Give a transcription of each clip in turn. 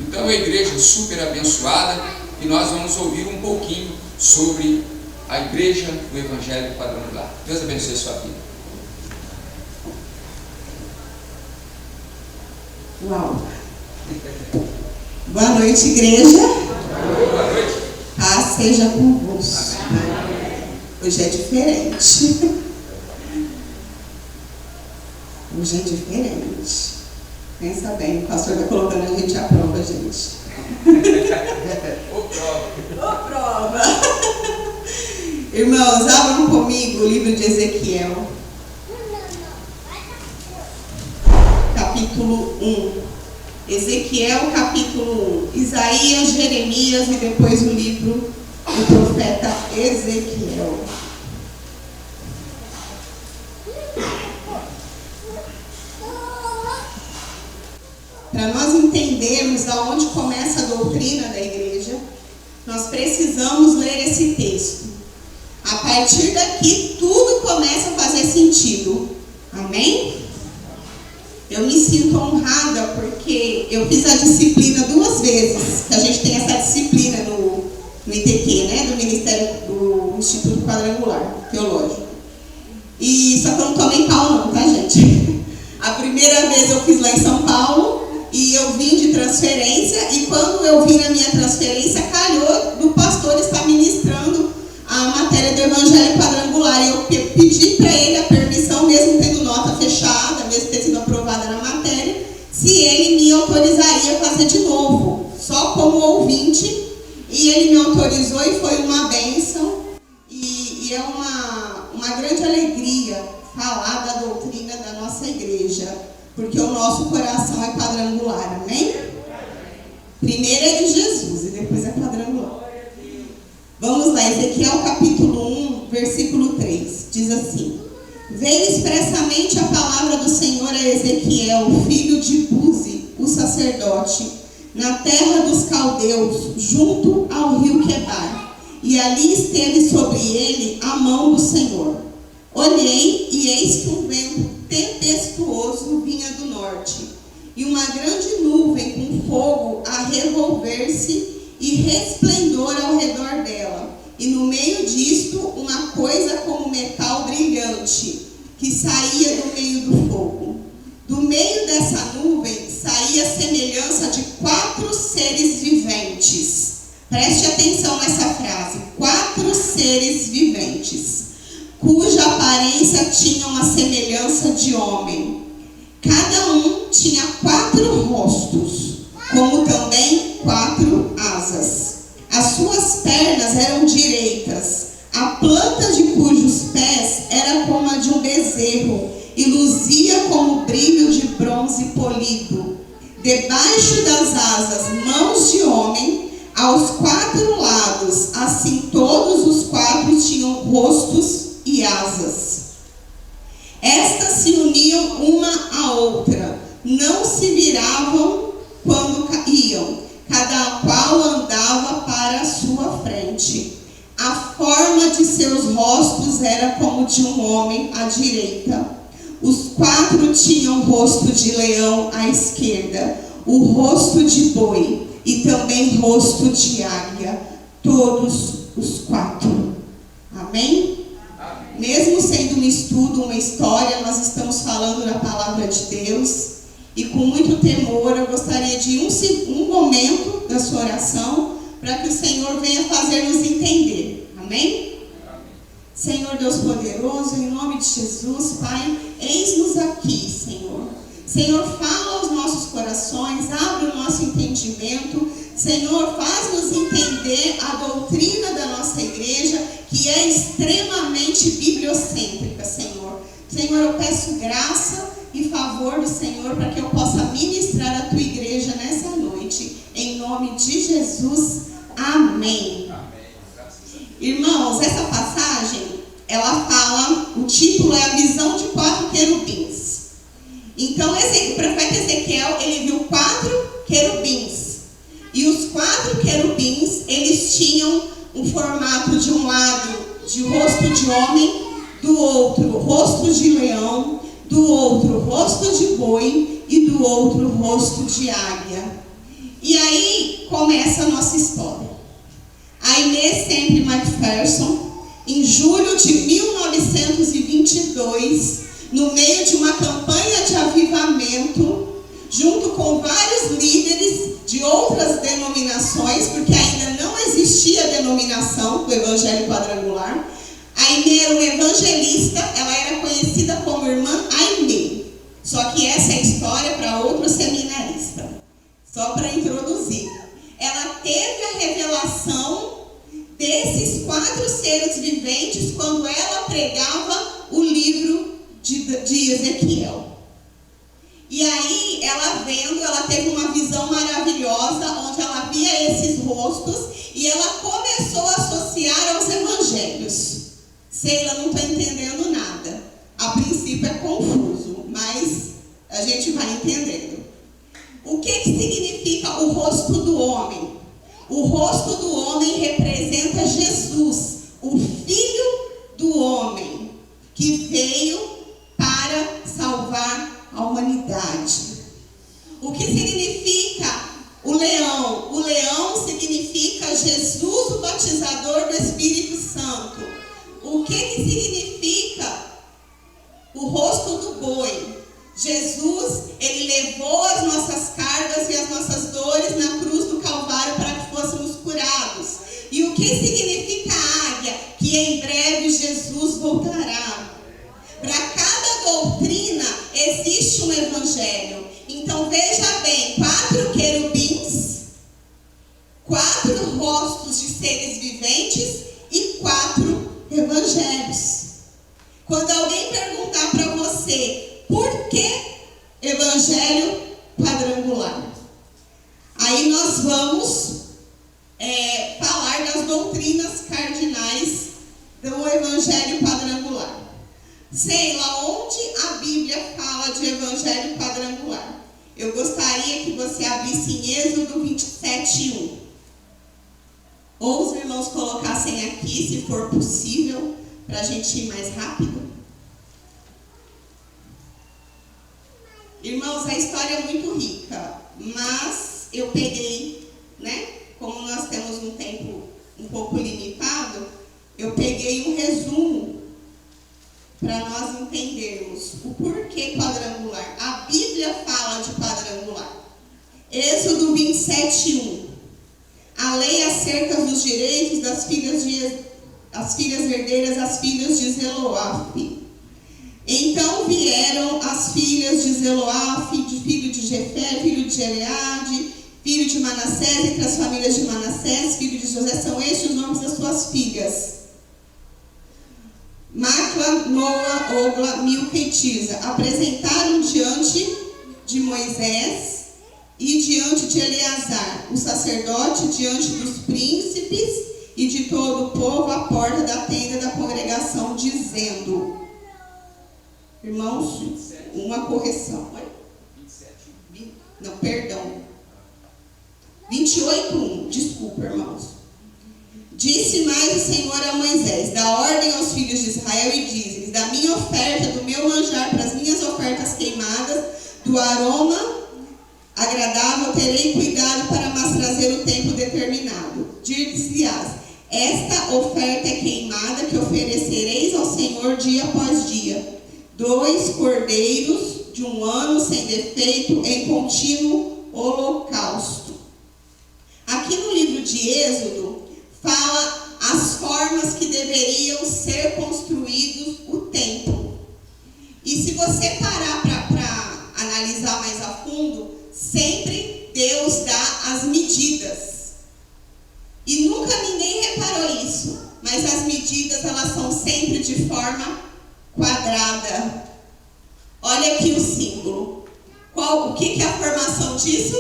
Então é uma igreja super abençoada e nós vamos ouvir um pouquinho sobre a igreja do Evangelho Quadrangular. Deus abençoe a sua vida. Uau! Boa noite, igreja. Boa noite. Paz seja convosco. Hoje é diferente. Hoje é diferente. Pensa bem, o pastor está colocando a gente à prova, gente. Ô prova! Irmãos, abram comigo o livro de Ezequiel, capítulo 1. Ezequiel, capítulo 1. Isaías, Jeremias e depois o livro do profeta Ezequiel. Para nós entendermos aonde começa a doutrina da igreja, nós precisamos ler esse texto. A partir daqui, tudo começa a fazer sentido. Amém? Eu me sinto honrada porque eu fiz a disciplina 2 vezes, que a gente tem essa disciplina no ITQ, né? Do Ministério do Instituto Quadrangular Teológico. E só que eu não tomei pau não, tá, gente? A primeira vez eu fiz lá em São Paulo e eu vim de transferência, e quando eu vim na minha transferência, calhou do pastor estar ministrando a matéria do Evangelho Quadrangular. E eu pedi para ele a permissão, mesmo tendo nota fechada, mesmo ter sido aprovada na matéria, se ele me autorizaria a fazer de novo, só como ouvinte. E ele me autorizou e foi uma bênção. E é uma grande alegria falar da doutrina da nossa igreja, porque o nosso coração é quadrangular, amém? Primeiro é de Jesus e depois é quadrangular. Vamos lá, Ezequiel capítulo 1, versículo 3, diz assim: Veio expressamente a palavra do Senhor a Ezequiel, filho de Buzi, o sacerdote, na terra dos caldeus, junto ao rio Quebar, e ali esteve sobre ele a mão do Senhor. Olhei, e eis que um vento tempestuoso vinha do norte, e uma grande nuvem com fogo a revolver-se e resplendor ao redor dela, e no meio disto uma coisa como metal brilhante, que saía do meio do fogo. Do meio dessa nuvem saía a semelhança de 4 seres viventes. Preste atenção nessa frase: 4 seres viventes, cuja aparência tinha uma semelhança de homem. Cada um tinha 4 rostos, como também 4 asas. As suas pernas eram direitas, a planta de cujos pés era como a de um bezerro, e luzia como o brilho de bronze polido. Debaixo das asas, mãos de homem, aos 4 lados, assim todos os 4 tinham rostos e asas. Estas se uniam uma à outra, não se viravam quando iam, cada qual andava para a sua frente. A forma de seus rostos era como de um homem à direita. Os 4 tinham rosto de leão à esquerda, o rosto de boi e também rosto de águia, todos os 4. Amém? Mesmo sendo um estudo, uma história, nós estamos falando da palavra de Deus. E com muito temor, eu gostaria de um momento da sua oração, para que o Senhor venha fazer-nos entender. Amém? Senhor Deus poderoso, em nome de Jesus, Pai, eis-nos aqui, Senhor. Senhor, fala aos nossos corações, abre o nosso entendimento. Senhor, faz-nos entender a doutrina da nossa igreja, que é extremamente bibliocêntrica, Senhor. Senhor, eu peço graça e favor do Senhor para que eu possa ministrar a tua igreja nessa noite. Em nome de Jesus, amém. Irmãos, essa passagem, ela fala, o título é a visão de 4 querubins. Então, o profeta Ezequiel, ele viu 4 querubins. E os 4 querubins, eles tinham um formato de um lado de rosto de homem, do outro rosto de leão, do outro rosto de boi e do outro rosto de águia. E aí começa a nossa história. A Inês Sempre McPherson, em julho de 1922, no meio de uma campanha de avivamento, junto com vários líderes de outras denominações, porque ainda não existia a denominação do Evangelho Quadrangular. A Aimee era uma evangelista, ela era conhecida como Irmã Aimee. Só que essa é a história para outro seminarista. Só para introduzir. Ela teve a revelação desses 4 seres viventes quando ela pregava o livro de Ezequiel. E aí, ela teve uma visão maravilhosa, onde ela via esses rostos, e ela começou a associar aos evangelhos. Sheila, não estou entendendo nada. A princípio é confuso, mas a gente vai entendendo. O que significa o rosto do homem? O rosto do homem representa Jesus, o Filho do homem, que veio para salvar a humanidade. O que significa o leão? O leão significa Jesus, o batizador do Espírito Santo. O que significa o rosto do boi? Jesus, ele levou as nossas cargas e as nossas dores na cruz do Calvário para que fôssemos curados. E o que significa a águia? Que em breve Jesus voltará. Para cada doutrina existe um evangelho. Então veja bem, 4 querubins, 4 rostos de seres viventes e 4 evangelhos. Quando alguém perguntar para você, por que evangelho quadrangular? Aí nós vamos falar das doutrinas cardinais do evangelho quadrangular. Sheila, onde a Bíblia fala de evangelho quadrangular? Eu gostaria que você abrisse em Êxodo 27:1. Ou os irmãos colocassem aqui, se for possível, para a gente ir mais rápido. Irmãos, a história é muito rica, mas eu peguei, como nós temos um tempo um pouco limitado, eu peguei um resumo para nós entendermos o porquê quadrangular. A Bíblia fala de quadrangular. Êxodo 27:1. A lei acerca dos direitos das filhas herdeiras, as filhas de Zeloaf. Então vieram as filhas de Zeloaf, filho de Jefé, filho de Eleade, filho de Manassés, entre as famílias de Manassés, filho de José. São estes os nomes das suas filhas: Macla, Noa, Ogla, Milca e Tirza. Apresentaram diante de Moisés e diante de Eleazar, o sacerdote, diante dos príncipes e de todo o povo, à porta da tenda da congregação, dizendo... Irmãos, uma correção. 28:1. Desculpa, irmãos. Disse mais o Senhor a Moisés: dá ordem aos filhos de Israel e diz-lhes: da minha oferta, do meu manjar, para as minhas ofertas queimadas, do aroma agradável, terei cuidado para mas trazer o tempo determinado. Dir-lhes-ás: esta oferta é queimada que oferecereis ao Senhor dia após dia. 2 cordeiros de 1 ano sem defeito em contínuo holocausto. Aqui no livro de Êxodo fala as formas que deveriam ser construídos o templo. E se você parar para analisar mais a fundo, sempre Deus dá as medidas. E nunca ninguém reparou isso, mas as medidas elas são sempre de forma quadrada. Olha aqui o símbolo. O que é a formação disso?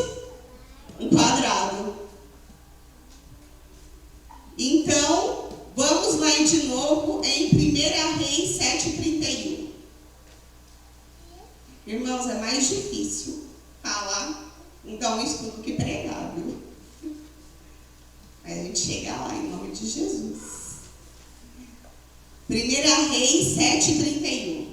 Um quadrado. Então, vamos lá de novo em 1 Reis 7:31. Irmãos, é mais difícil falar, então, um estudo que pregar, viu? Aí a gente chega lá em nome de Jesus. 1 Reis 7:31.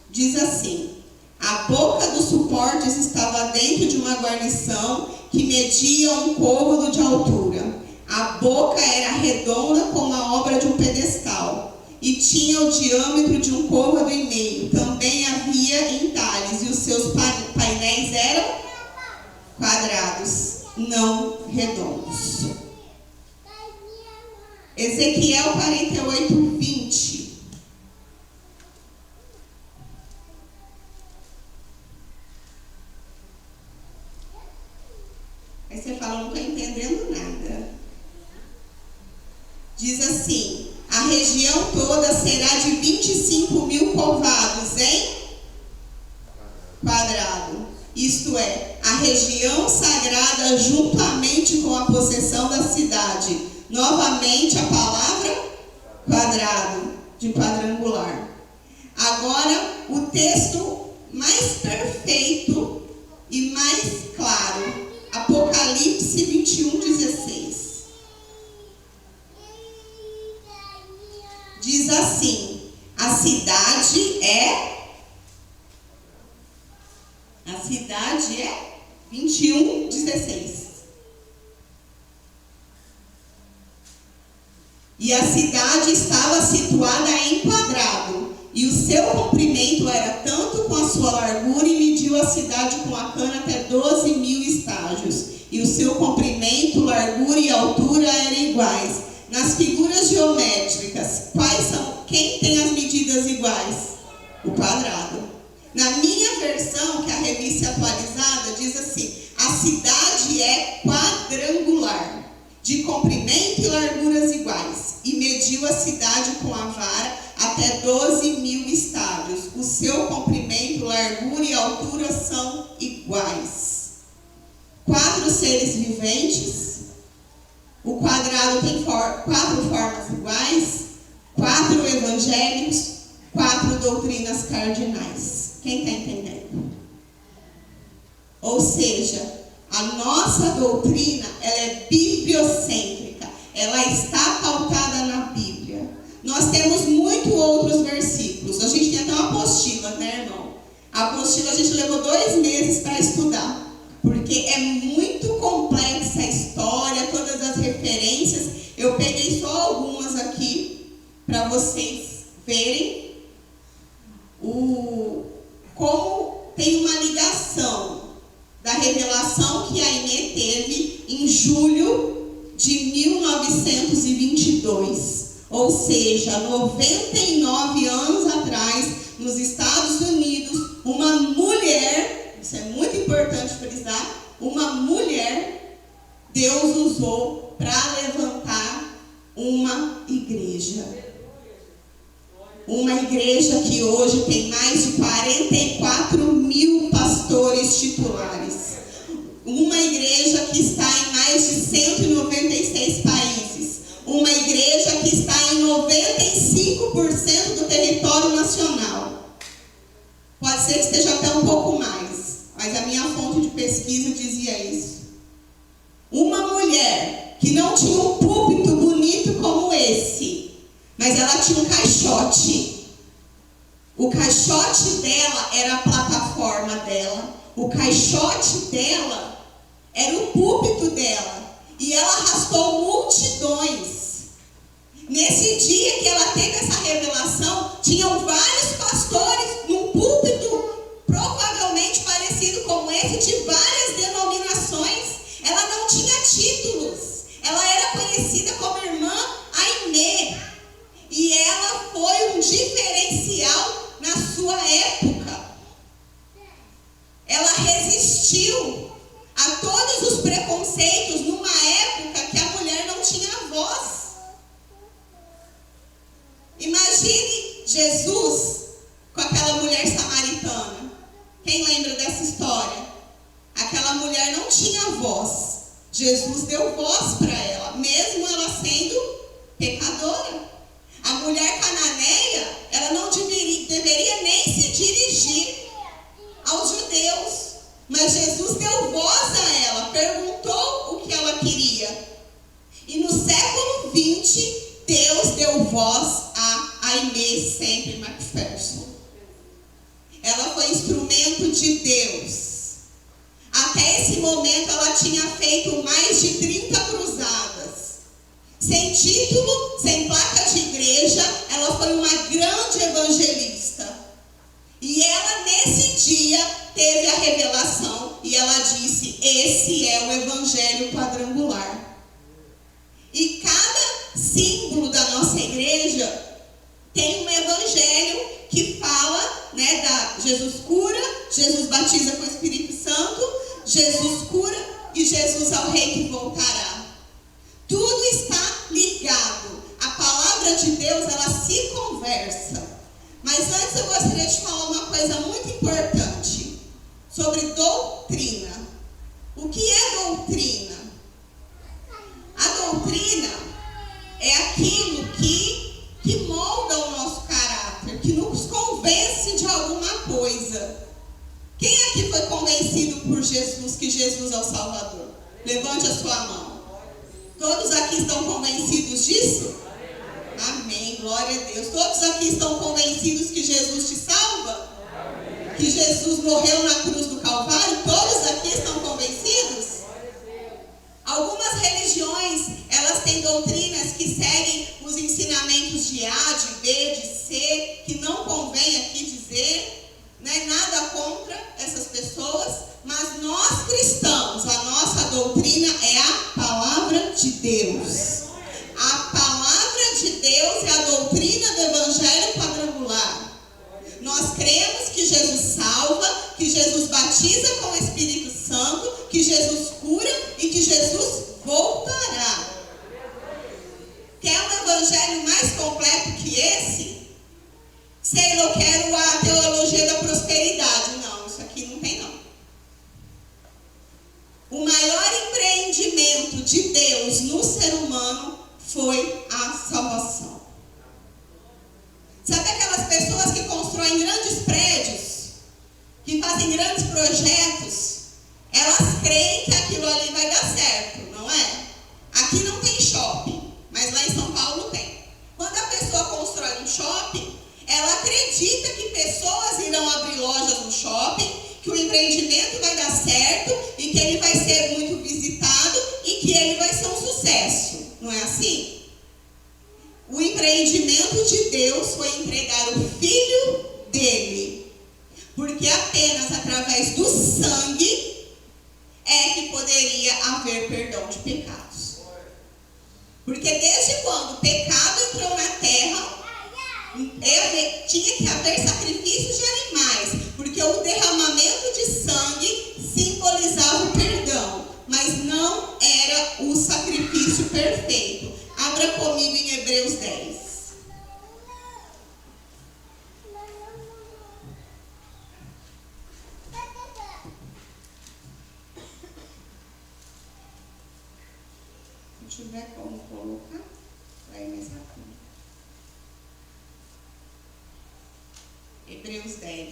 Diz assim: a boca do suporte fortes estava dentro de uma guarnição que media um côvado de altura. A boca era redonda como a obra de um pedestal e tinha o diâmetro de um côvado e meio. Também havia entalhes e os seus painéis eram quadrados, não redondos. Ezequiel 48, 20. Aí você fala, não estou entendendo nada. Diz assim: a região toda será de 25.000 covados em quadrado. Isto é, a região sagrada juntamente com a possessão da cidade. Novamente a palavra quadrado, de quadrangular. Agora o texto mais perfeito e mais claro. Apocalipse 21, 16. Diz assim: a cidade é 21, 16. E a cidade estava situada em quadrado, e o seu comprimento era tanto com a sua largura, e mediu a cidade com a cana até 12.000 estágios. E o seu comprimento, largura e altura eram iguais. Nas figuras geométricas, quem tem as medidas iguais? O quadrado. Na minha versão, que é a revista atualizada, diz assim: a cidade é quadrangular, de comprimento e larguras iguais, e mediu a cidade com a vara até 12.000 estádios. O seu comprimento, largura e altura são iguais. 4 seres viventes. O quadrado tem 4 formas iguais, 4 evangélicos, 4 doutrinas cardinais. Quem está entendendo? Ou seja, a nossa doutrina, ela é bibliocêntrica. Ela está pautada na Bíblia. Nós temos muitos outros versículos. A gente tem até uma apostila, né, irmão? A apostila a gente levou 2 meses para estudar. Porque é muito complexa a história, todas as referências. Eu peguei só algumas aqui para vocês verem como tem uma ligação da revelação que a Inê teve em julho de 1922. Ou seja, 99 anos atrás, nos Estados Unidos, uma mulher, isso é muito importante frisar, uma mulher, Deus usou para levantar uma igreja. Uma igreja que hoje tem mais de 44.000 pastores titulares. Uma igreja que está em mais de 196 países. Uma igreja que está em 95% do território nacional. Pode ser que esteja até um pouco mais, mas a minha fonte de pesquisa dizia isso. Uma mulher que não tinha um púlpito bonito como esse, mas ela tinha um caixote. O caixote dela era a plataforma dela. O caixote dela era o púlpito dela. E ela arrastou multidões. Nesse dia que ela teve essa revelação, tinham vários pastores num púlpito provavelmente parecido como esse, de várias denominações. Ela não tinha títulos. Ela era conhecida como irmã Ainê. E ela foi um diferencial na sua época. Ela resistiu a todos os preconceitos numa época que a mulher não tinha voz. Imagine Jesus com aquela mulher samaritana. Quem lembra dessa história? Aquela mulher não tinha voz. Jesus deu voz para ela, mesmo ela sendo pecadora. A mulher cananeia, ela não deveria nem se dirigir aos judeus. Mas Jesus deu voz a ela, perguntou o que ela queria. E no século XX, Deus deu voz a Aimee Semple McPherson. Ela foi instrumento de Deus tinha feito mais de 30 cruzadas. Sem título, sem placa de igreja, ela foi uma grande evangelista. E ela, nesse dia, teve a revelação e ela disse: esse é o evangelho quadrangular. E cada símbolo da nossa igreja tem um evangelho que fala, né, da Jesus cura, Jesus batiza com o Espírito Santo, Jesus cura e Jesus é o Rei que voltará. Tudo está ligado. A palavra de Deus, ela se conversa. Mas antes eu gostaria de falar uma coisa muito importante sobre doutrina. O que é doutrina? A doutrina é aquilo que molda o nosso caráter, que nos convence de alguma coisa. Quem aqui foi convencido por Jesus, que Jesus é o Salvador? Levante a sua mão. Todos aqui estão convencidos disso? Amém, glória a Deus. Todos aqui estão convencidos que Jesus te salva? Amém. Que Jesus morreu na cruz do Calvário? Todos aqui estão convencidos? Algumas religiões, elas têm doutrinas que seguem os ensinamentos de A, de B, de C, que não convém aqui dizer, né? Nada contra essas pessoas, mas nós cristãos, a nossa doutrina é a palavra de Deus. A palavra de Deus é a doutrina do evangelho quadrangular. Nós cremos que Jesus salva, que Jesus batiza com o Espírito Santo, que Jesus cura e que Jesus voltará. Quer um evangelho mais completo que esse? Sei, eu quero a teologia da prosperidade. Não, isso aqui não tem não. O maior empreendimento de Deus no ser humano foi a salvação. Sabe aquelas pessoas que constroem grandes prédios, que fazem grandes projetos? Elas creem que aquilo ali vai dar certo, não é? Aqui não tem shopping, mas lá em São Paulo tem. Quando a pessoa constrói um shopping, ela acredita que pessoas irão abrir lojas no shopping, que o empreendimento vai dar certo e que ele vai ser muito visitado e que ele vai ser um sucesso. Não é assim? O empreendimento de Deus foi entregar o Filho dele, porque apenas através do sangue é que poderia haver perdão de pecados. Porque desde quando o pecado entrou na terra, tinha que haver sacrifícios de animais, porque o derramamento de sangue simbolizava o perdão, mas não era o sacrifício perfeito. Abra comigo em Hebreus 10. Se tiver como colocar, vai mais rápido. Hebreus 10.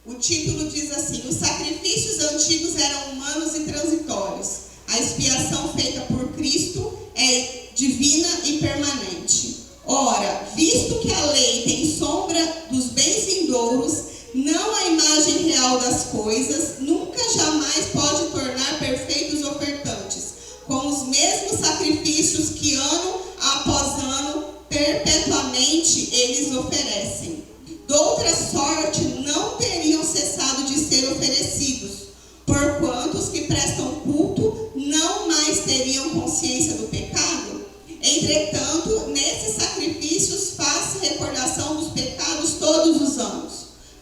O título diz assim: os sacrifícios antigos eram humanos e transitórios. A expiação feita por Cristo é divina e permanente. Ora, visto que a lei tem sombra dos bens vindouros, não a imagem real das coisas, nunca jamais pode tornar perfeitos ofertantes, com os mesmos sacrifícios que ano após ano, perpetuamente eles oferecem. Doutra sorte, não teriam cessado de ser oferecidos, porquanto os que prestam culto não mais teriam consciência do pecado. Entretanto, nesses sacrifícios faz-se recordação dos pecados todos os anos.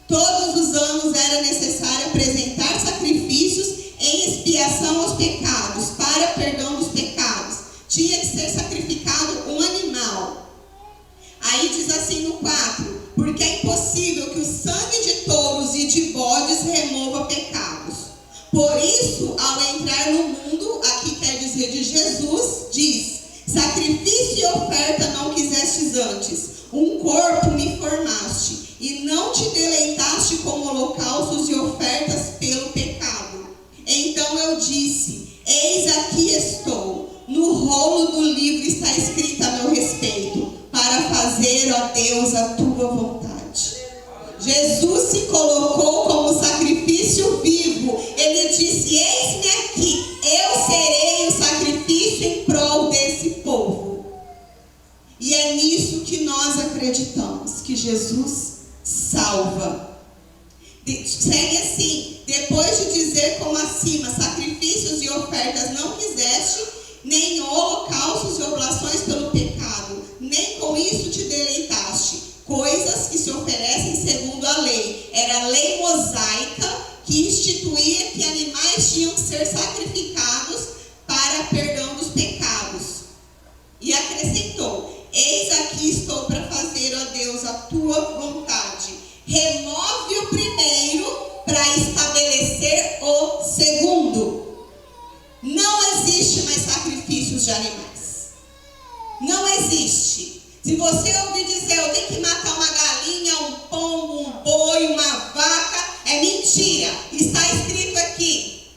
Todos os anos era necessário apresentar sacrifícios em expiação aos pecados, para perdão dos pecados. Tinha que ser sacrificado um animal. Aí diz assim no 4, porque é impossível que o sangue de touros e de bodes remova pecados. Por isso, ao entrar no mundo, aqui quer dizer de Jesus, diz: sacrifício e oferta não quisestes antes, um corpo me formaste, e não te deleitaste com holocaustos e ofertas pelo pecado. Então eu disse: eis aqui estou, no rolo do livro está escrito a meu respeito, para fazer, ó Deus, a tua vontade. Jesus se colocou como sacrifício vivo salva. Segue assim: depois de dizer como acima, sacrifícios e ofertas não quiseste, nem holocaustos e oblações pelo pecado, nem com isso te deleitaste, coisas que se oferecem segundo a lei. Era a lei mosaica que instituía que animais tinham que ser sacrificados para perdão dos pecados. E acrescentou: eis aqui estou para fazer, ó Deus, a tua vontade. Remove o primeiro para estabelecer o segundo. Não existe mais sacrifícios de animais. Não existe. Se você ouvir dizer, eu tenho que matar uma galinha, um pombo, um boi, uma vaca, é mentira. Está escrito aqui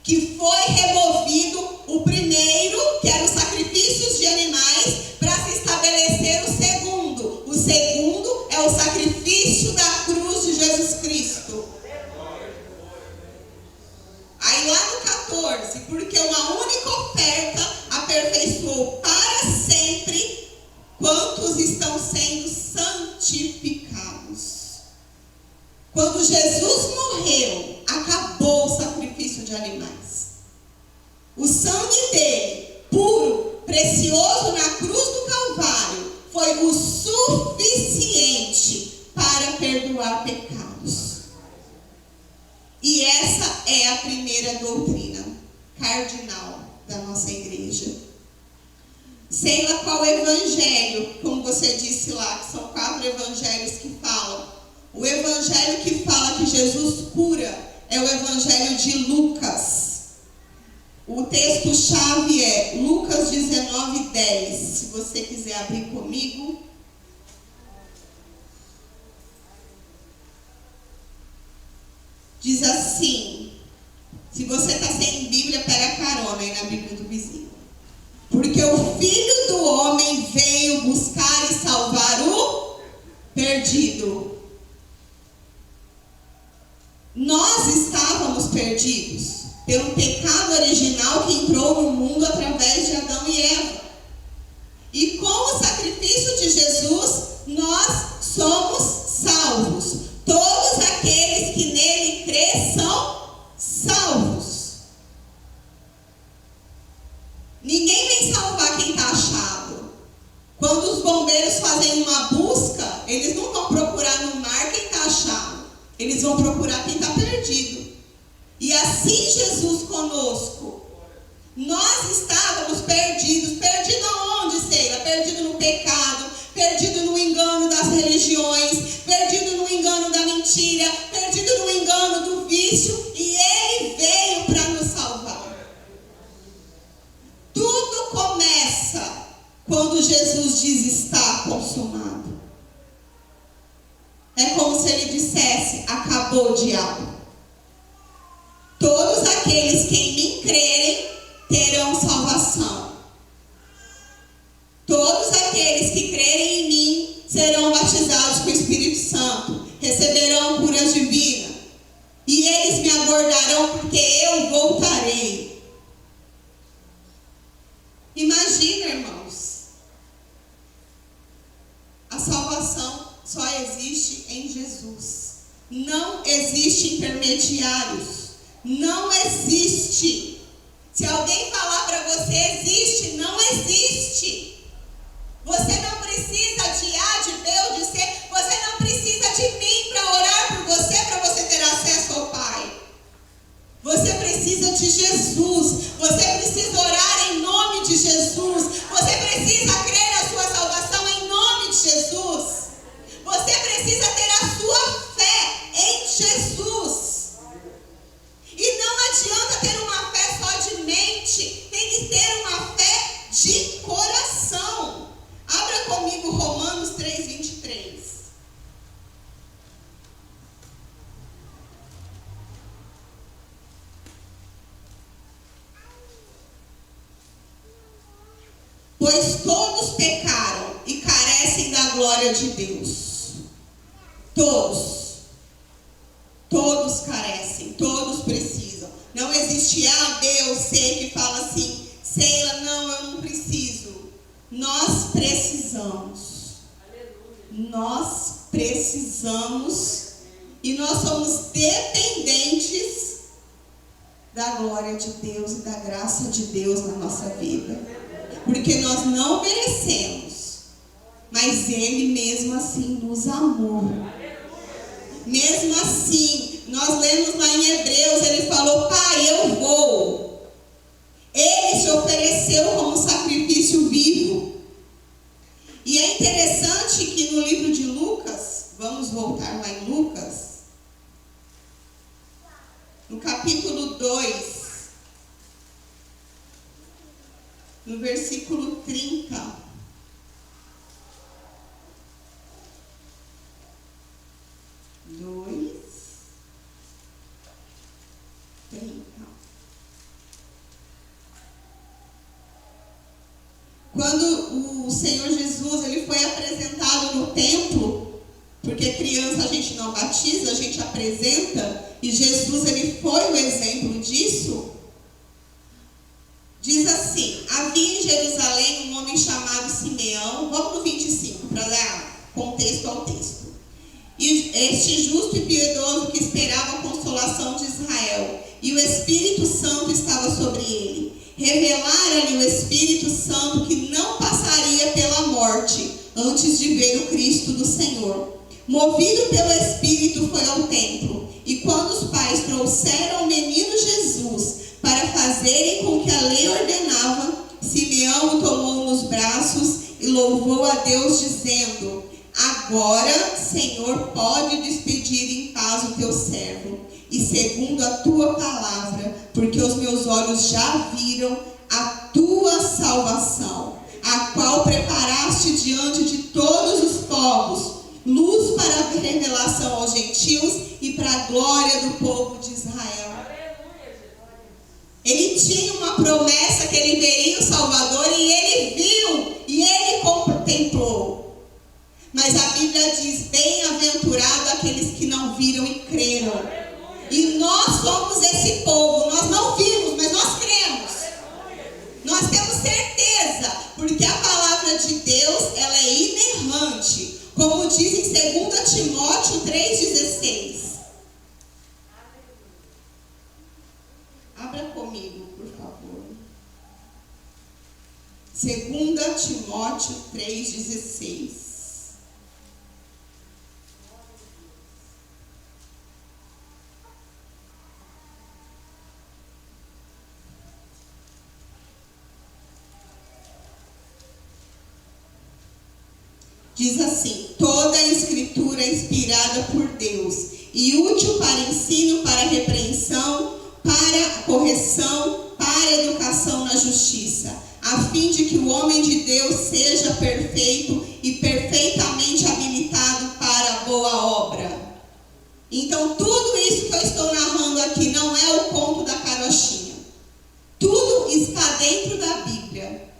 que foi removido o primeiro, que eram os sacrifícios de animais, para se estabelecer o segundo. O segundo é o sacrifício da cruz de Jesus Cristo. Aí lá no 14, porque uma única oferta aperfeiçoou para sempre quantos estão sendo santificados. Quando Jesus morreu, acabou o sacrifício de animais. O sangue dele, puro, precioso na cruz do Calvário, foi o suficiente para perdoar pecados. E essa é a primeira doutrina cardinal da nossa igreja. Sei lá qual evangelho, como você disse lá, que são 4 evangelhos que falam. O evangelho que fala que Jesus cura é o evangelho de Lucas. O texto-chave é Lucas 19:10. Se você quiser abrir comigo. Diz assim, se você está sem Bíblia, pega carona aí na Bíblia do vizinho. Porque o Filho do Homem veio buscar e salvar o perdido. Nós estávamos perdidos pelo pecado original que entrou no mundo através de Adão e Eva. E com o sacrifício de Jesus, nós somos salvos. Todos aqueles que nele crêem são salvos. Ninguém vem salvar quem está achado. Quando os bombeiros fazem uma busca, eles não vão procurar no mar quem está achado. Eles vão procurar quem está perdido. E assim Jesus conosco. Nós estávamos perdidos. Perdido aonde, Sheila? Perdido no pecado, perdido no engano das religiões, perdido no engano da mentira, perdido no engano do vício. E Ele veio para nos salvar. Tudo começa quando Jesus diz: está consumado. É como se Ele dissesse: acabou, diabo. Todos aqueles que em mim crerem terão salvação. Todos aqueles que crerem em mim serão batizados com o Espírito Santo, receberão cura divina. E eles me aguardarão, porque eu voltarei. Imagina, irmãos, a salvação só existe em Jesus. Não existe intermediários. Não existe. Se alguém falar para você existe, não existe. Você não precisa de A, de B ou de C. Você não precisa de mim para orar por você, para você ter acesso ao Pai. Você precisa de Jesus. Você precisa orar em nome de Jesus. Você precisa crer na sua salvação em nome de Jesus. Você precisa ter a sua fé em Jesus. E não adianta ter uma fé só de mente. Tem que ter uma fé de coração. Abra comigo Romanos 3:23. Pois todos pecaram e carecem da glória de Deus. Todos. Todos carecem, todos precisam. Não existe A, B ou C que fala assim: Sheila, não, eu não preciso. Nós precisamos. Nós precisamos. precisamos e nós somos dependentes da glória de Deus e da graça de Deus na nossa vida. Porque nós não merecemos, mas Ele mesmo assim nos amou. Mesmo assim, nós lemos lá em Hebreus, Ele falou: Pai, eu vou. Ele se ofereceu como sacrifício vivo. E é interessante que no livro de Lucas, vamos voltar lá em Lucas, no capítulo 2, no versículo 30. Quando o Senhor Jesus ele foi apresentado no templo, porque criança a gente não batiza, a gente apresenta, e Jesus ele foi o exemplo disso. Diz assim: havia em Jerusalém um homem chamado Simeão, vamos no 25 para dar contexto ao texto. E este justo e piedoso que esperava a consolação de Israel, e o Espírito Santo estava sobre ele. Revelara-lhe o Espírito Santo que não passaria pela morte antes de ver o Cristo do Senhor. Movido pelo Espírito foi ao templo, e quando os pais trouxeram o menino Jesus para fazerem com que a lei ordenava, Simeão o tomou nos braços e louvou a Deus dizendo: agora, Senhor, pode despedir em paz o teu servo, e segundo a tua palavra, porque os meus olhos já viram a tua salvação, a qual preparaste diante de todos os povos, luz para a revelação aos gentios e para a glória do povo de Israel. Ele tinha uma promessa que ele veria o Salvador, e ele viu, e ele contemplou. Mas a Bíblia diz: bem-aventurado aqueles que não viram e creram. E nós somos esse povo. Nós não vimos, mas nós cremos. Nós temos certeza, porque a palavra de Deus ela é inerrante, como diz em 2 Timóteo 3,16. Abra comigo, por favor. 2 Timóteo 3,16. Diz assim: toda a escritura é inspirada por Deus e útil para ensino, para repreensão, para correção, para educação na justiça, a fim de que o homem de Deus seja perfeito e perfeitamente habilitado para a boa obra. Então tudo isso que eu estou narrando aqui não é o conto da carochinha. Tudo está dentro da Bíblia.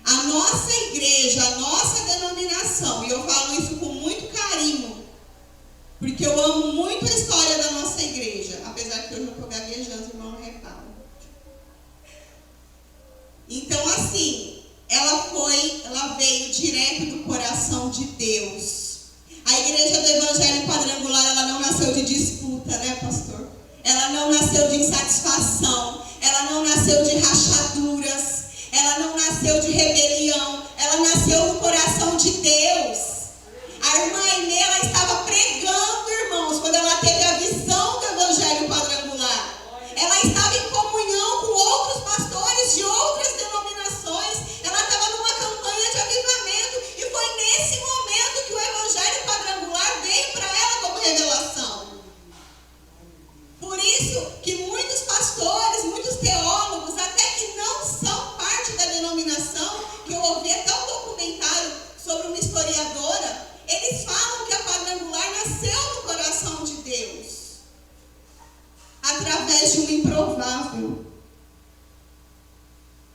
A nossa igreja, a nossa denominação, e eu falo isso com muito carinho, porque eu amo muito a história da nossa igreja, apesar que eu já estou gaguejando, o irmão não repara. Então, assim, ela veio direto do coração de Deus. A igreja do Evangelho Quadrangular, ela não nasceu de disputa, né, pastor? Ela não nasceu de insatisfação, ela não nasceu de rachaduras, ela não nasceu de rebelião, ela nasceu no coração de Deus. A irmã Inê, ela estava pregando, irmãos, quando ela teve a visão do Evangelho Quadrangular. Ela estava em comunhão com outros pastores de outras denominações. Ela estava numa campanha de avivamento, e foi nesse momento que o Evangelho Quadrangular veio para ela como revelação. Por isso que muitos pastores, muitos teólogos, até que não são parte da denominação, que eu ouvi até um documentário sobre uma historiadora, eles falam que a Quadrangular nasceu no coração de Deus, através de um improvável.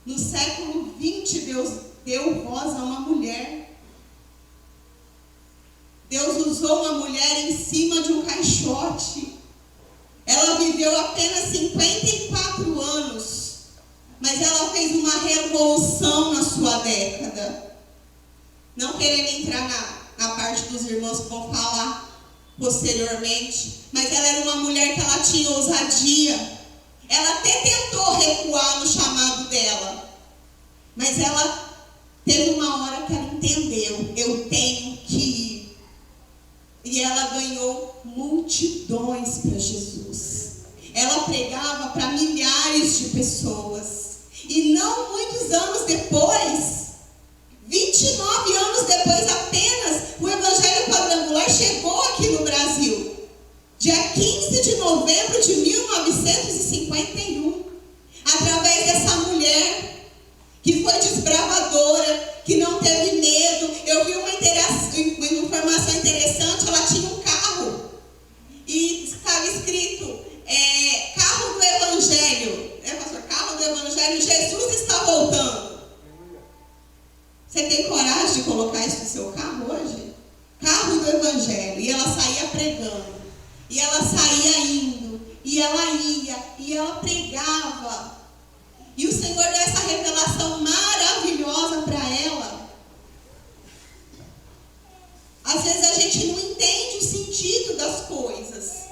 No século XX, Deus deu voz a uma mulher. Deus usou uma mulher em cima de um caixote. Ela viveu apenas 54 anos, mas ela fez uma revolução na sua década. Não querendo entrar na parte dos irmãos que vão falar, posteriormente, mas ela era uma mulher que ela tinha ousadia. Ela até tentou recuar no chamado dela, mas ela teve uma hora que ela entendeu: eu tenho que ir. E ela ganhou multidões para Jesus. Ela pregava para milhares de pessoas. E não muitos anos depois, 29 anos depois apenas, o Evangelho Quadrangular chegou aqui no Brasil. Dia 15 de novembro de 1951. Através dessa mulher que foi desbravadora, que não teve medo. Eu vi uma informação interessante. Ela tinha um carro e estava escrito carro do Evangelho, pastor? Carro do Evangelho, Jesus está voltando. Você tem coragem de colocar isso no seu carro hoje? Carro do Evangelho. E ela saía pregando, e ela saía indo, e ela ia, e ela pregava. E o Senhor deu essa revelação maravilhosa para ela. Às vezes a gente não entende o sentido das coisas.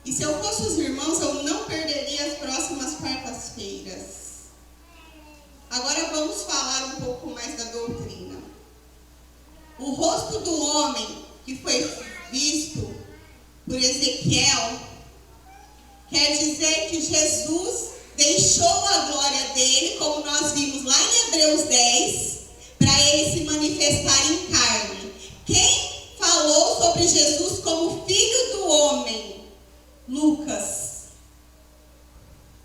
E se eu fosse os irmãos, eu não perderia as próximas quartas-feiras. Agora vamos falar um pouco mais da doutrina. O rosto do homem que foi visto por Ezequiel quer dizer que Jesus deixou a glória dele, como nós vimos lá em Hebreus 10, para ele se manifestar em carne. Quem falou sobre Jesus como filho do homem? Lucas.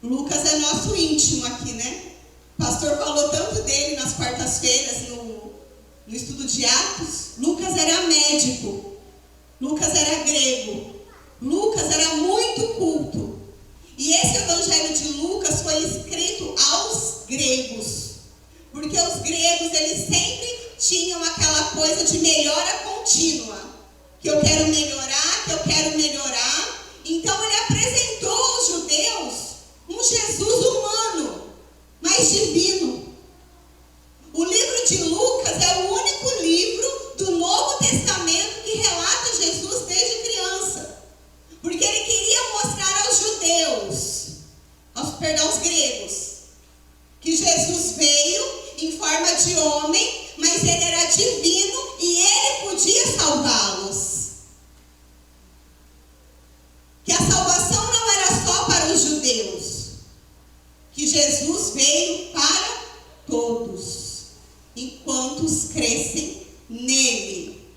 Lucas é nosso íntimo aqui, né? O pastor falou tanto dele nas quartas-feiras no estudo de Atos. Lucas era médico. Lucas era grego. Lucas era muito culto. E esse evangelho de Lucas foi escrito aos gregos. Porque os gregos, eles sempre tinham aquela coisa de melhora contínua. Que eu quero melhorar, que eu quero melhorar. Então ele apresentou aos judeus um Jesus humano, mas divino. O livro de Lucas é o único livro do Novo Testamento que relata Jesus desde criança. Porque ele queria mostrar aos judeus, aos gregos, que Jesus veio em forma de homem, mas ele era divino e ele podia salvá-los. Que a salvação não era só para os judeus, que Jesus veio para todos, enquanto crescem nele.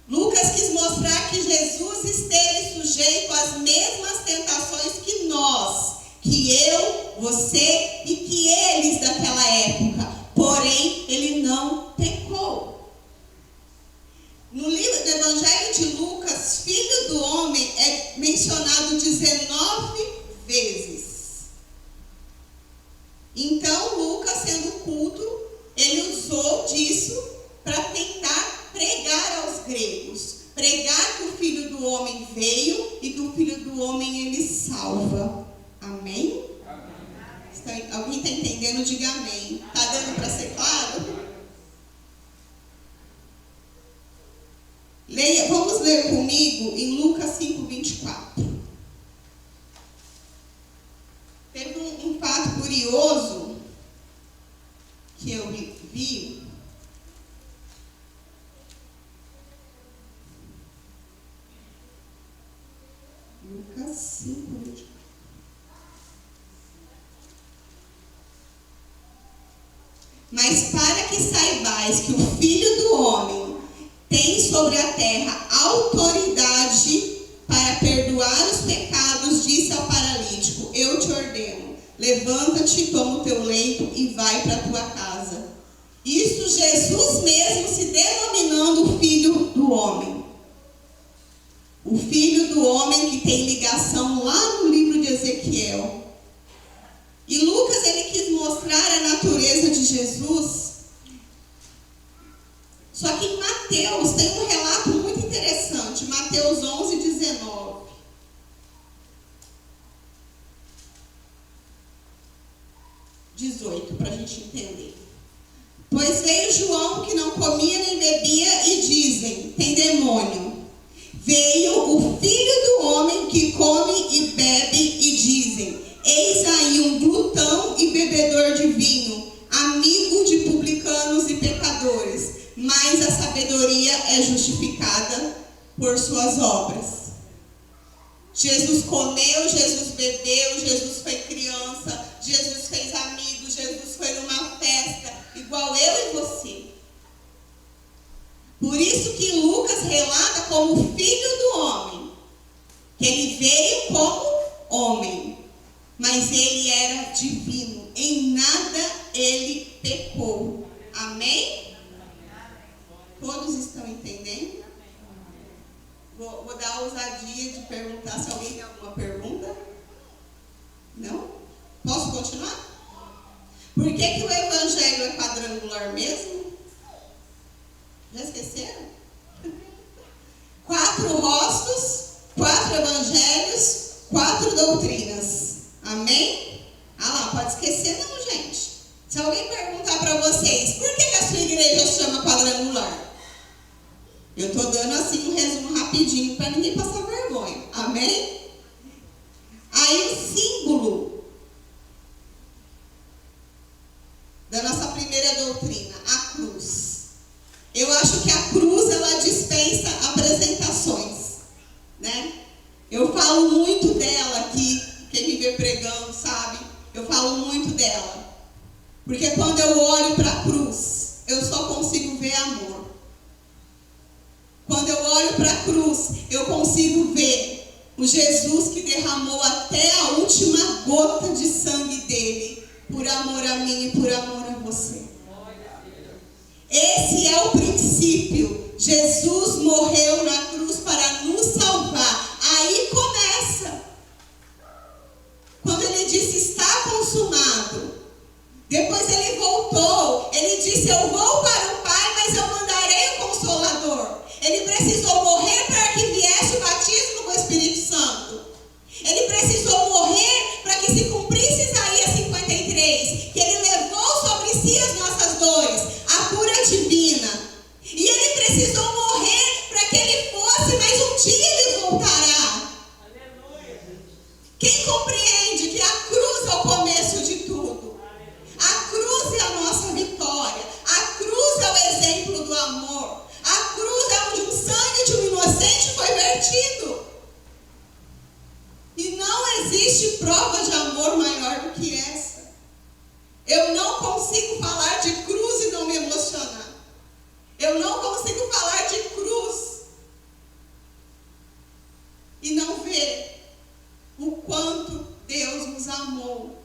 Lucas quis mostrar que Jesus esteve sujeito às mesmas tentações que nós, que eu, você e que eles daquela época, porém ele não pecou. No livro do Evangelho de Lucas, filho do homem é mencionado 19 vezes. Então, Lucas, sendo culto, ele usou disso para tentar pregar aos gregos. Pregar que o Filho do Homem veio e que o Filho do Homem ele salva. Amém? Amém. Alguém está entendendo? Diga amém. Está dando para ser claro? Vamos ler comigo em Lucas 5:24. Teve um fato curioso que eu vi. Lucas 5:24. Mas para que saibais que o Filho do Homem tem sobre a terra autoridade para perdoar os pecados, disse ao paralítico: eu te ordeno, levanta-te, toma o teu leito e vai para a tua casa. Isso Jesus mesmo se denominando o Filho do Homem. O Filho do Homem que tem ligação lá no livro de Ezequiel. E Lucas, ele quis mostrar a natureza de Jesus. Só que em Mateus tem um relato muito interessante. Mateus 11:19. Para a gente entender. Pois veio João que não comia nem bebia e dizem: tem demônio. Veio o filho do homem que come e bebe e dizem: eis aí um glutão e bebedor de vinho, amigo de publicanos e pecadores, mas a sabedoria é justificada por suas obras. Jesus comeu, Jesus bebeu, Jesus foi criança, Jesus fez amigos, Jesus foi numa festa, igual eu e você. Por isso que Lucas relata como filho do homem, que ele veio como homem, mas ele era divino, em nada ele pecou. Amém? Todos estão entendendo? Vou dar a ousadia de perguntar se alguém tem alguma pergunta. Não? Posso continuar? Por que o evangelho é quadrangular mesmo? Já esqueceram? 4 rostos, 4 evangelhos, 4 doutrinas. Amém? Ah lá, pode esquecer não, gente. Se alguém perguntar para vocês, por que a sua igreja chama quadrangular? Eu estou dando assim um resumo rapidinho para ninguém passar vergonha. Amém? Aí o símbolo da nossa primeira doutrina, a cruz. Eu acho que a cruz, ela dispensa apresentações, né? Eu falo muito dela aqui, quem me vê pregando sabe, eu falo muito dela. Porque quando eu olho para a cruz, eu só consigo ver amor. Quando eu olho para a cruz, eu consigo ver o Jesus que derramou até a última gota de sangue dele, por amor a mim e por amor a você. Esse é o princípio. Jesus morreu na cruz para nos salvar. Aí começa. Quando ele disse, está consumado. Depois ele voltou. Ele disse, eu vou para o Pai, mas eu mandarei o Consolador. Ele precisou morrer para que viesse o batismo com o Espírito Santo. Ele precisou morrer para que se cumprisse Isaías 53, que ele levou sobre si as nossas dores, a cura divina. E ele precisou morrer para que ele fosse, mas um dia ele voltará. Aleluia. Quem compreende que a cruz é o começo de tudo? A cruz é a nossa vitória. A cruz é o exemplo do amor. A cruz é onde o sangue de um inocente foi vertido. E não existe prova de amor maior do que essa. Eu não consigo falar de cruz e não me emocionar. Eu não consigo falar de cruz e não ver o quanto Deus nos amou.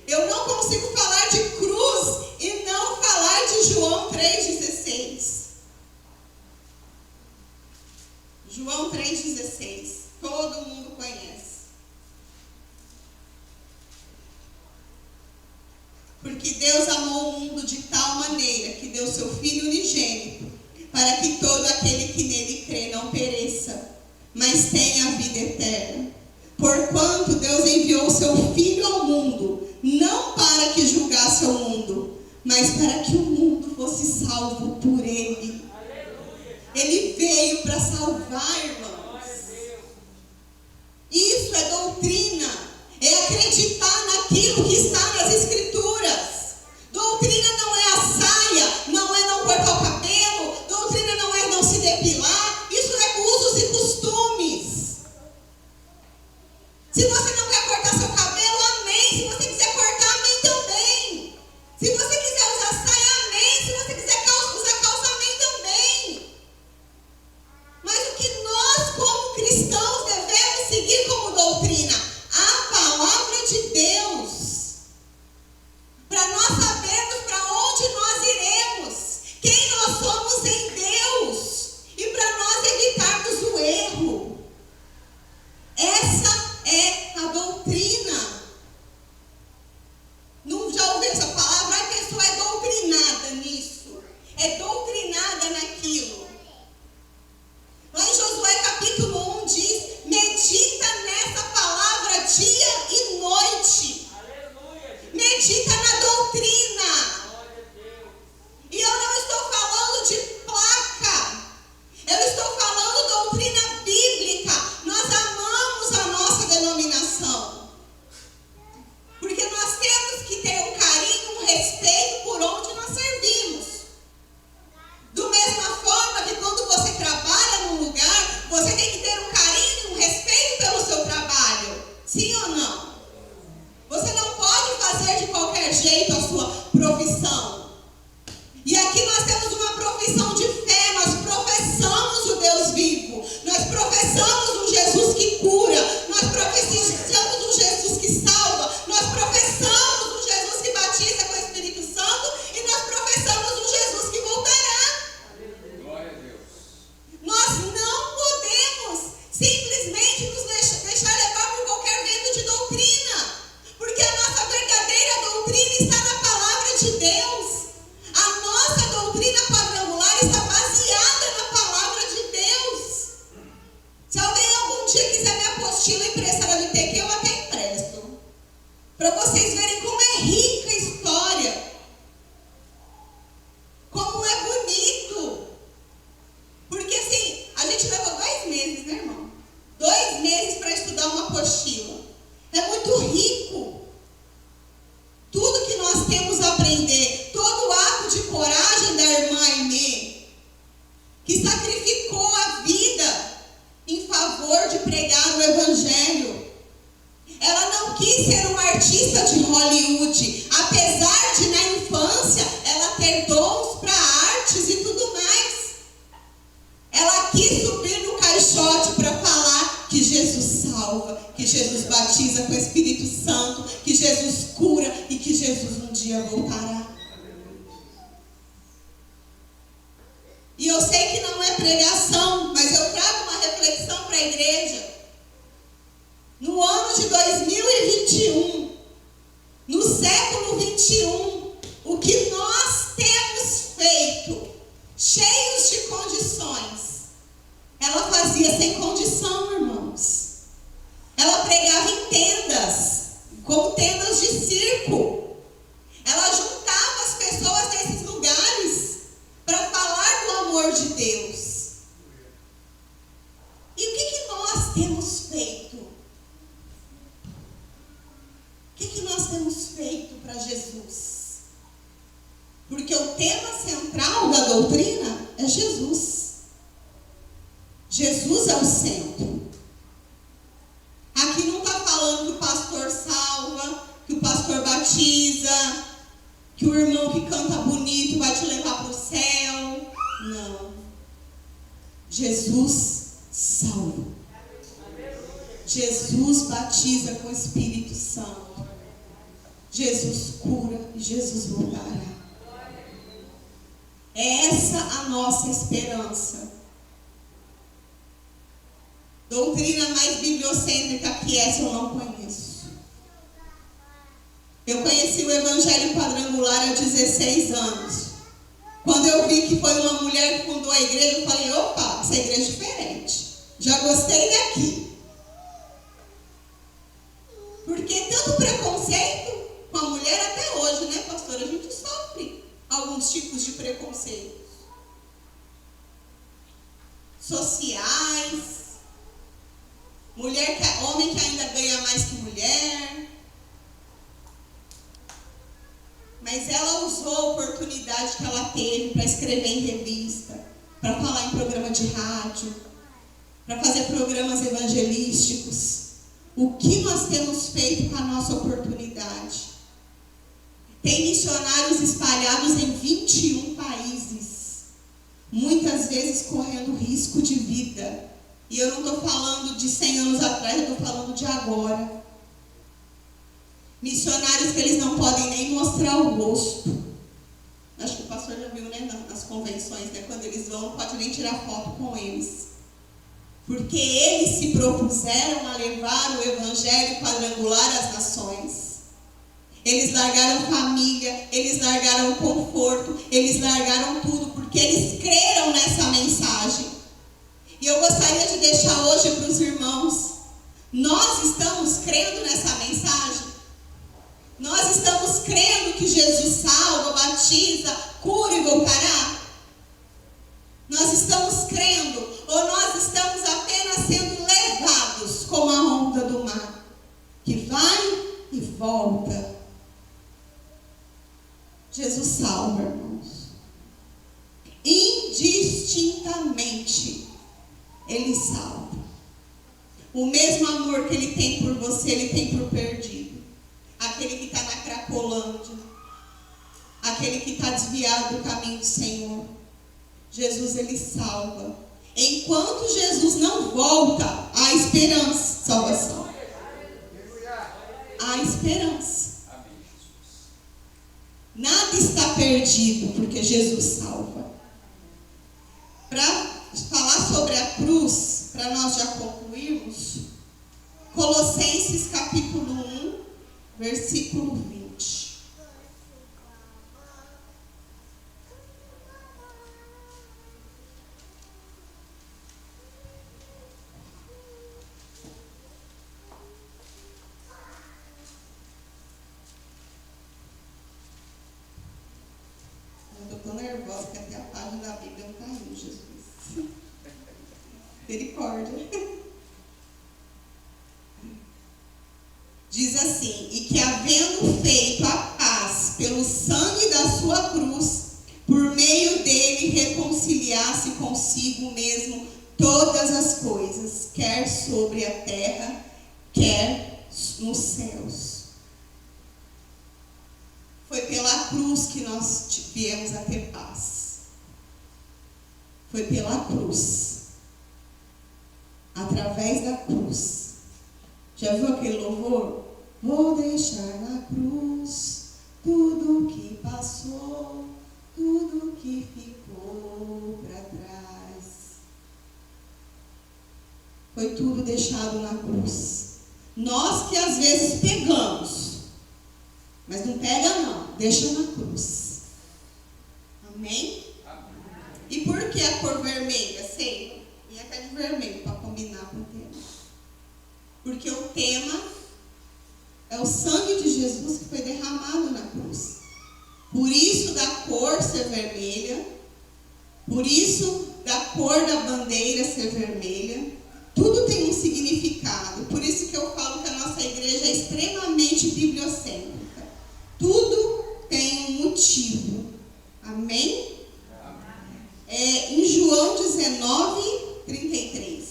Eu não consigo falar de cruz e não falar de João 3,16. João 3,16. Todo mundo conhece. Porque Deus amou o mundo de tal maneira que deu seu Filho unigênito, para que todo aquele que nele crê não pereça, mas tenha a vida eterna. Porquanto Deus enviou seu Filho ao mundo, não para que julgasse o mundo, mas para que o mundo fosse salvo por ele. Ele veio para salvar, irmãos. Isso é doutrina. É acreditar naquilo que está nas Escrituras. Doutrina não é a saia, não é não cortar o cabelo, doutrina não é não se depilar, isso é usos e costumes. Se você não quer cortar seu cabelo, amém. Se você quiser cortar, amém também. Se você quiser usar saia, amém. Se você quiser usar calça, amém também. Mas o que nós tem que ter um carinho e um respeito pelo seu trabalho. Sim ou não? Você não pode fazer de qualquer jeito a sua profissão. E aqui nós temos uma profissão de fé. Nós professamos o Deus vivo. Nós professamos um Jesus que cura. Nós professamos um Jesus que salva. Nós professamos um Jesus que batiza com o Espírito Santo. E nós professamos um Jesus que voltará. Glória a Deus. Nós não podemos simplesmente nos deixar levar por qualquer vento de doutrina. Porque a nossa verdadeira doutrina está na palavra de Deus. A nossa doutrina quadrangular está baseada na palavra de Deus. Se alguém algum dia quiser minha apostila emprestada do ITQ, eu até empresto. Para vocês verem como é rica a história. Como é bonito. Porque assim, a gente levou 2 meses, né, irmão? 2 meses para estudar uma apostila. É muito rico. Tudo que nós temos a aprender, todo o ato de coragem da irmã Aimee, que sacrificou a vida em favor de pregar o Evangelho. Ela não quis ser uma artista de Hollywood, apesar de na infância ela ter dons para artes e tudo mais. Ela quis subir no caixote para falar que Jesus salva, que Jesus batiza com o Espírito Santo, que Jesus cura e que Jesus um dia voltará. E eu sei que não é pregação, mas eu trago uma reflexão para a igreja. No ano de 2021, no século 21, o que nós temos feito, cheios de condições, ela fazia sem condição, irmãos. Ela pregava em tendas, como tendas de circo. Ela juntava as pessoas nesses lugares para falar do amor de Deus. E o que nós temos feito? O que nós temos feito para Jesus? Porque o tema central da doutrina é Jesus. Jesus é o centro. Aqui não está falando que o pastor salva, que o pastor batiza, que o irmão que canta bonito vai te levar para o céu. Não. Jesus salva. Jesus batiza com o Espírito Santo. Jesus cura e Jesus voltará. É essa a nossa esperança. Doutrina mais bibliocêntrica que essa eu não conheço. Eu conheci o Evangelho Quadrangular há 16 anos. Quando eu vi que foi uma mulher que fundou a igreja, eu falei, opa, essa igreja é diferente. Já gostei daqui. Porque tanto preconceito com a mulher até hoje, né, pastora? A gente sofre alguns tipos de preconceitos. Sociais. Homem que ainda ganha mais que mulher. Mas ela usou a oportunidade que ela teve para escrever em revista, para falar em programa de rádio, para fazer programas evangelísticos. O que nós temos feito com a nossa oportunidade? Tem missionários espalhados em 21 países, muitas vezes correndo risco de vida. E eu não estou falando de 100 anos atrás, eu estou falando de agora. Missionários que eles não podem nem mostrar o rosto. Acho que o pastor já viu, né, nas convenções, né, quando eles vão, não pode nem tirar foto com eles. Porque eles se propuseram a levar o Evangelho Quadrangular às nações. Eles largaram família, eles largaram o conforto, eles largaram tudo, porque eles creram nessa mensagem. E eu gostaria de deixar hoje para os irmãos, nós estamos crendo nessa mensagem? Nós estamos crendo que Jesus salva, batiza, cura e voltará? Nós estamos crendo ou nós estamos apenas sendo levados como a onda do mar, que vai e volta? Jesus salva, irmãos. Indistintamente, Ele salva. O mesmo amor que Ele tem por você, Ele tem por perdido. Aquele que está na Cracolândia, aquele que está desviado do caminho do Senhor. Jesus, Ele salva. Enquanto Jesus não volta, há esperança, salvação. Há esperança. Nada está perdido, porque Jesus salva. Para falar sobre a cruz, para nós já concluirmos, Colossenses capítulo 1, versículo 20. Eu estou nervosa, que até a página da Bíblia não está indo, Jesus. Misericórdia. Diz assim: e que havendo feito a paz pelo sangue da sua cruz, por meio dele reconciliasse consigo mesmo todas as coisas, quer sobre a terra, quer nos céus. Foi pela cruz que nós viemos a ter paz. Foi pela cruz. Através da cruz. Já viu aquele louvor? Vou deixar na cruz tudo que passou, tudo que ficou para trás. Foi tudo deixado na cruz. Nós que às vezes pegamos, mas não pega não, deixa na cruz. Amém? E por que a cor vermelha? Sei, e até de vermelho para combinar com o tema. Porque o tema é o sangue de Jesus que foi derramado na cruz. Por isso da cor ser vermelha, por isso da cor da bandeira ser vermelha. Tudo tem um significado. Por isso que eu falo que a nossa igreja é extremamente bibliocêntrica. Tudo tem um motivo. Amém? Em João 19, 33.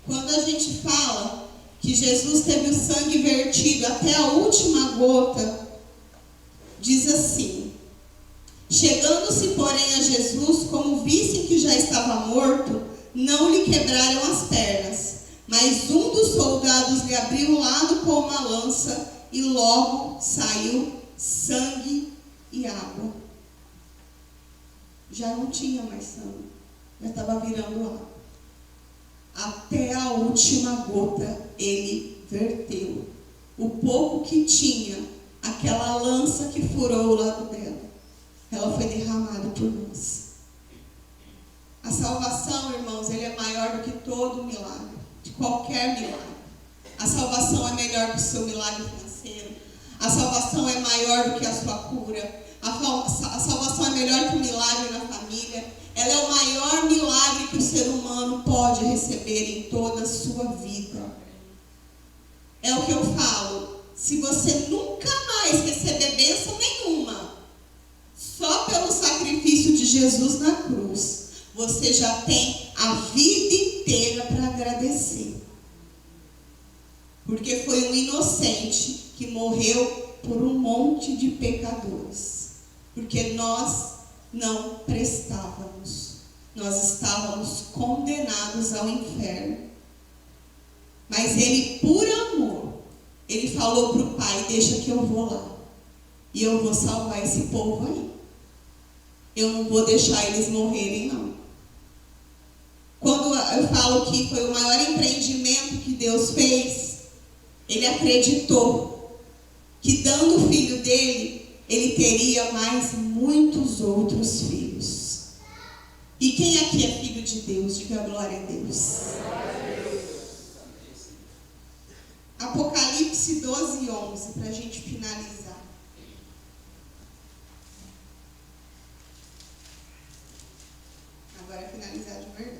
Quando a gente fala que Jesus teve o sangue vertido até a última gota, diz assim: chegando-se, porém, a Jesus, como vissem que já estava morto, não lhe quebraram as pernas, mas um dos soldados lhe abriu o lado com uma lança, e logo saiu sangue e água. Já não tinha mais sangue, já estava virando água. Até a última gota ele verteu. O pouco que tinha, aquela lança que furou o lado dela, ela foi derramada por nós. A salvação, irmãos, ele é maior do que todo milagre, de qualquer milagre. A salvação é melhor que o seu milagre financeiro. A salvação é maior do que a sua cura. A salvação é melhor que o milagre na família. Ela é o maior milagre que o ser humano pode receber em toda a sua vida. É o que eu falo. Se você nunca mais receber bênção nenhuma, só pelo sacrifício de Jesus na cruz, você já tem a vida inteira para agradecer. Porque foi um inocente que morreu por um monte de pecadores. Porque nós não prestávamos. Nós estávamos condenados ao inferno. Mas ele, por amor, ele falou para o Pai: deixa que eu vou lá. E eu vou salvar esse povo aí. Eu não vou deixar eles morrerem, não. Quando eu falo que foi o maior empreendimento que Deus fez, ele acreditou que dando o filho dele, ele teria mais muitos outros filhos. E quem aqui é filho de Deus? Diga glória a Deus. Apocalipse 12, 11, para a gente finalizar. Agora é finalizar de verdade.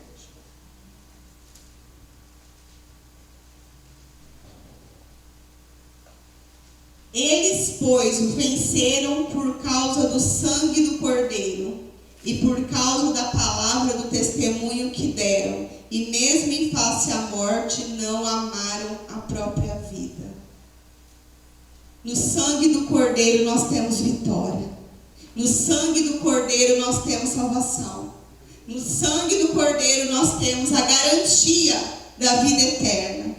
Eles pois, o venceram por causa do sangue do Cordeiro e por causa da palavra do testemunho que deram, e mesmo em face à morte não amaram a própria vida. No sangue do Cordeiro nós temos vitória. No sangue do Cordeiro nós temos salvação. No sangue do Cordeiro nós temos a garantia da vida eterna.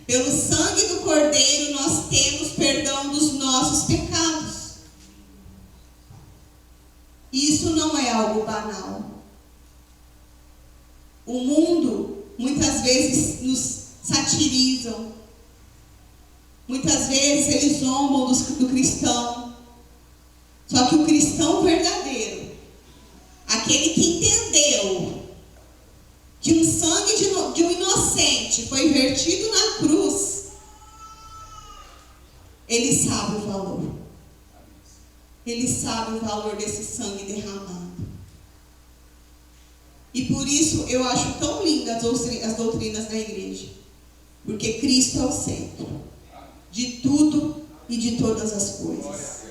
Pelo sangue do Cordeiro nós temos perdão dos nossos pecados. Isso não é algo banal. O mundo muitas vezes nos satirizam. Muitas vezes eles zombam do cristão. Só que o cristão verdadeiro, aquele que entendeu que um sangue de um inocente foi vertido na cruz, ele sabe o valor. Ele sabe o valor desse sangue derramado. E por isso eu acho tão lindas as doutrinas da igreja. Porque Cristo é o centro de tudo e de todas as coisas.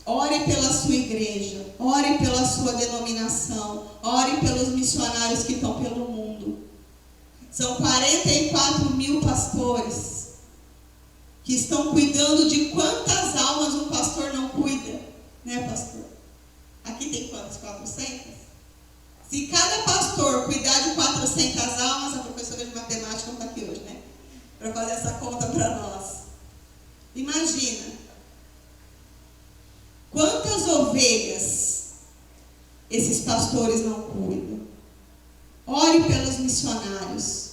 Ore pela sua igreja, ore pela sua denominação, ore pelos missionários que estão pelo mundo. São 44 mil pastores que estão cuidando de quantas almas um pastor não cuida, né, pastor? Aqui tem quantas? 400? Se cada pastor cuidar de 400 almas, a professora de matemática não está aqui hoje, né? Para fazer essa conta para nós. Imagina quantas ovelhas esses pastores não cuidam. Ore pelos missionários.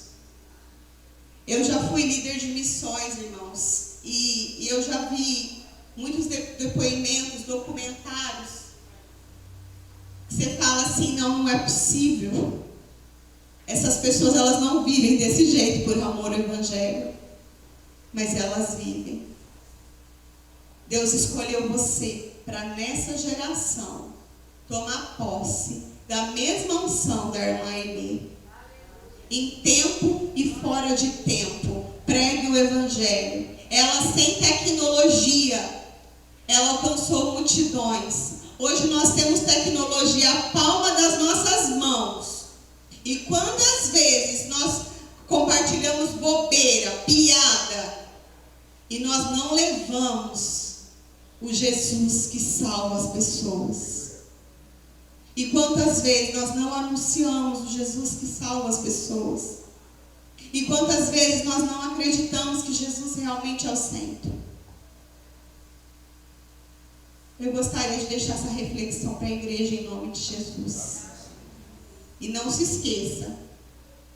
Eu já fui líder de missões, irmãos, e eu já vi muitos depoimentos, documentários, que você fala assim, não é possível. Essas pessoas, elas não vivem desse jeito por amor ao Evangelho, mas elas vivem. Deus escolheu você para nessa geração tomar posse da mesma unção da irmã Inê. Em tempo e fora de tempo, pregue o Evangelho. Ela, sem tecnologia, ela alcançou multidões. Hoje nós temos tecnologia à palma das nossas mãos. E quantas vezes nós compartilhamos bobeira, piada, e nós não levamos o Jesus que salva as pessoas? E quantas vezes nós não anunciamos o Jesus que salva as pessoas? E quantas vezes nós não acreditamos que Jesus realmente é o centro? Eu gostaria de deixar essa reflexão para a igreja em nome de Jesus. E não se esqueça,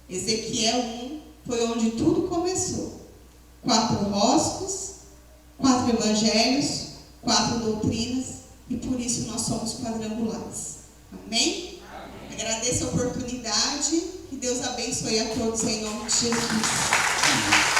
Ezequiel 1 foi onde tudo começou. 4 rostos, 4 evangelhos, 4 doutrinas, e por isso nós somos quadrangulares. Amém? Agradeço a oportunidade. Que Deus abençoe a todos em nome de Jesus. Amém.